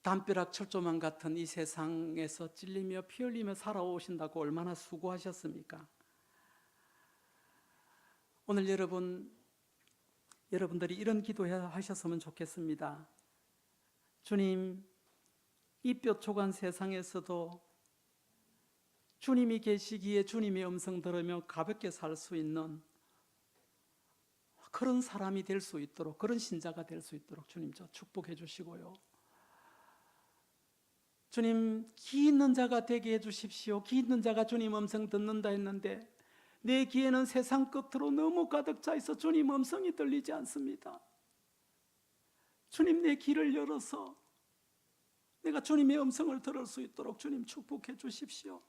담벼락 철조망 같은 이 세상에서 찔리며 피 흘리며 살아오신다고 얼마나 수고하셨습니까? 오늘 여러분들이 이런 기도하셨으면 좋겠습니다. 주님, 이 뼈초간 세상에서도 주님이 계시기에 주님의 음성 들으며 가볍게 살 수 있는 그런 사람이 될 수 있도록, 그런 신자가 될 수 있도록 주님 저 축복해 주시고요. 주님, 귀 있는 자가 되게 해 주십시오. 귀 있는 자가 주님 음성 듣는다 했는데 내 귀에는 세상 끝으로 너무 가득 차 있어 주님 음성이 들리지 않습니다. 주님, 내 귀를 열어서 내가 주님의 음성을 들을 수 있도록 주님 축복해 주십시오.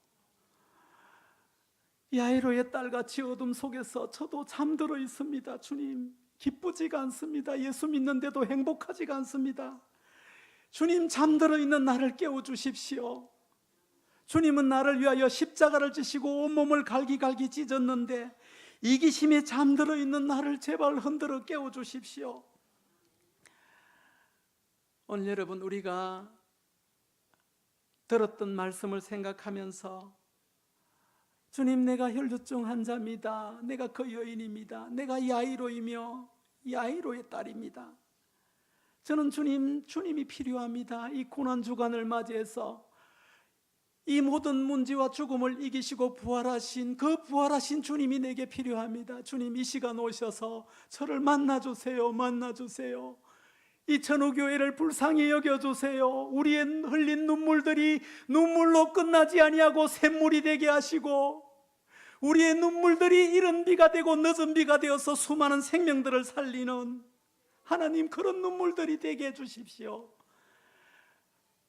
야이로의 딸같이 어둠 속에서 저도 잠들어 있습니다. 주님, 기쁘지가 않습니다. 예수 믿는데도 행복하지가 않습니다. 주님, 잠들어 있는 나를 깨워주십시오. 주님은 나를 위하여 십자가를 지시고 온몸을 갈기갈기 찢었는데 이기심에 잠들어 있는 나를 제발 흔들어 깨워주십시오. 오늘 여러분, 우리가 들었던 말씀을 생각하면서 주님, 내가 혈루증 환자입니다. 내가 그 여인입니다. 내가 야이로이며 야이로의 딸입니다. 저는 주님이 필요합니다. 이 고난 주간을 맞이해서 이 모든 문제와 죽음을 이기시고 부활하신 그 부활하신 주님이 내게 필요합니다. 주님, 이 시간 오셔서 저를 만나주세요. 만나주세요. 이 천우교회를 불쌍히 여겨주세요. 우리의 흘린 눈물들이 눈물로 끝나지 아니하고 샘물이 되게 하시고 우리의 눈물들이 이른 비가 되고 늦은 비가 되어서 수많은 생명들을 살리는 하나님, 그런 눈물들이 되게 해주십시오.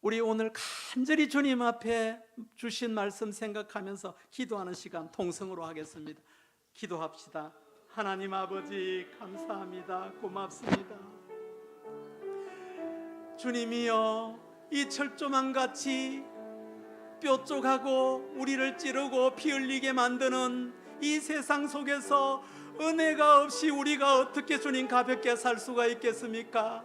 우리 오늘 간절히 주님 앞에 주신 말씀 생각하면서 기도하는 시간 통성으로 하겠습니다. 기도합시다. 하나님 아버지, 감사합니다. 고맙습니다. 주님이여, 이 철조망같이 뾰족하고 우리를 찌르고 피 흘리게 만드는 이 세상 속에서 은혜가 없이 우리가 어떻게 주님 가볍게 살 수가 있겠습니까?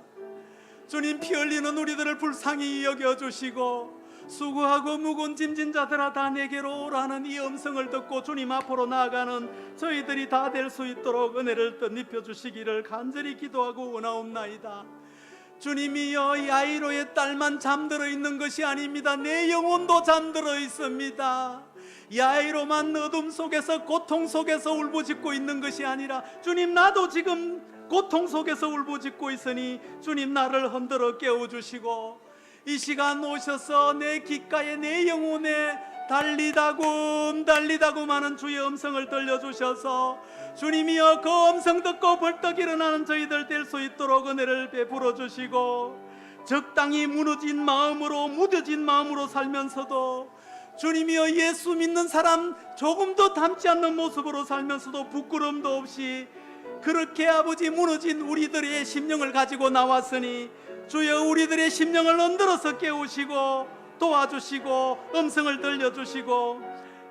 주님, 피 흘리는 우리들을 불쌍히 여겨주시고 수고하고 무거운 짐진 자들아 다 내게로 오라는 이 음성을 듣고 주님 앞으로 나아가는 저희들이 다 될 수 있도록 은혜를 덧입혀 주시기를 간절히 기도하고 원하옵나이다. 주님이여, 야이로의 딸만 잠들어 있는 것이 아닙니다. 내 영혼도 잠들어 있습니다. 야이로만 어둠 속에서 고통 속에서 울부짖고 있는 것이 아니라 주님, 나도 지금 고통 속에서 울부짖고 있으니 주님, 나를 흔들어 깨워주시고 이 시간 오셔서 내 귓가에 내 영혼에 달리다굼 하는 주의 음성을 들려주셔서 주님이여, 그 음성 듣고 벌떡 일어나는 저희들 될 수 있도록 은혜를 베풀어 주시고 적당히 무너진 마음으로 무뎌진 마음으로 살면서도 주님이여, 예수 믿는 사람 조금도 닮지 않는 모습으로 살면서도 부끄러움도 없이 그렇게 아버지 무너진 우리들의 심령을 가지고 나왔으니 주여, 우리들의 심령을 흔들어서 깨우시고 도와주시고 음성을 들려주시고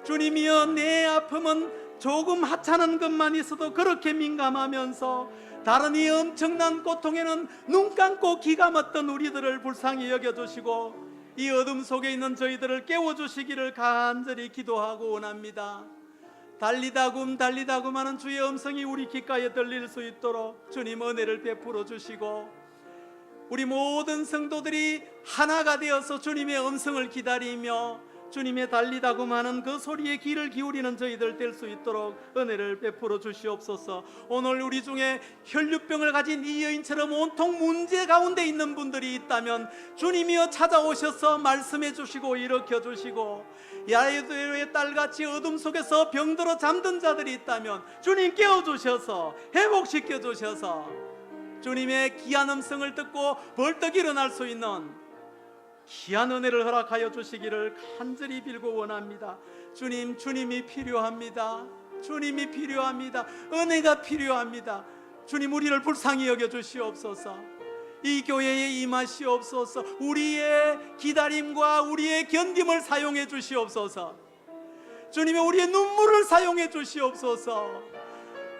주님이여, 내 아픔은 조금 하찮은 것만 있어도 그렇게 민감하면서 다른 이 엄청난 고통에는 눈 감고 귀 감았던 우리들을 불쌍히 여겨주시고 이 어둠 속에 있는 저희들을 깨워주시기를 간절히 기도하고 원합니다. 달리다굼 하는 주의 음성이 우리 귓가에 들릴 수 있도록 주님 은혜를 베풀어 주시고 우리 모든 성도들이 하나가 되어서 주님의 음성을 기다리며 주님의 달리다굼 하는 그 소리에 귀를 기울이는 저희들 될 수 있도록 은혜를 베풀어 주시옵소서. 오늘 우리 중에 혈류병을 가진 이 여인처럼 온통 문제 가운데 있는 분들이 있다면 주님이여, 찾아오셔서 말씀해 주시고 일으켜 주시고 야이로의 딸같이 어둠 속에서 병들어 잠든 자들이 있다면 주님 깨워주셔서 회복시켜 주셔서 주님의 귀한 음성을 듣고 벌떡 일어날 수 있는 귀한 은혜를 허락하여 주시기를 간절히 빌고 원합니다. 주님이 필요합니다. 주님이 필요합니다. 은혜가 필요합니다. 주님, 우리를 불쌍히 여겨 주시옵소서. 이 교회에 임하시옵소서. 우리의 기다림과 우리의 견딤을 사용해 주시옵소서. 주님의 우리의 눈물을 사용해 주시옵소서.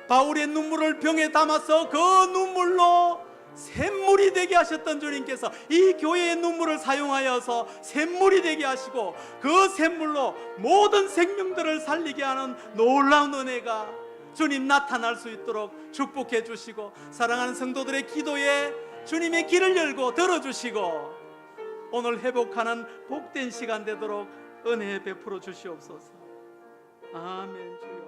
바울의 눈물을 병에 담아서 그 눈물로 샘물이 되게 하셨던 주님께서 이 교회의 눈물을 사용하여서 샘물이 되게 하시고 그 샘물로 모든 생명들을 살리게 하는 놀라운 은혜가 주님 나타날 수 있도록 축복해 주시고, 사랑하는 성도들의 기도에 주님의 길을 열고 들어주시고, 오늘 회복하는 복된 시간 되도록 은혜 베풀어 주시옵소서. 아멘. 주여.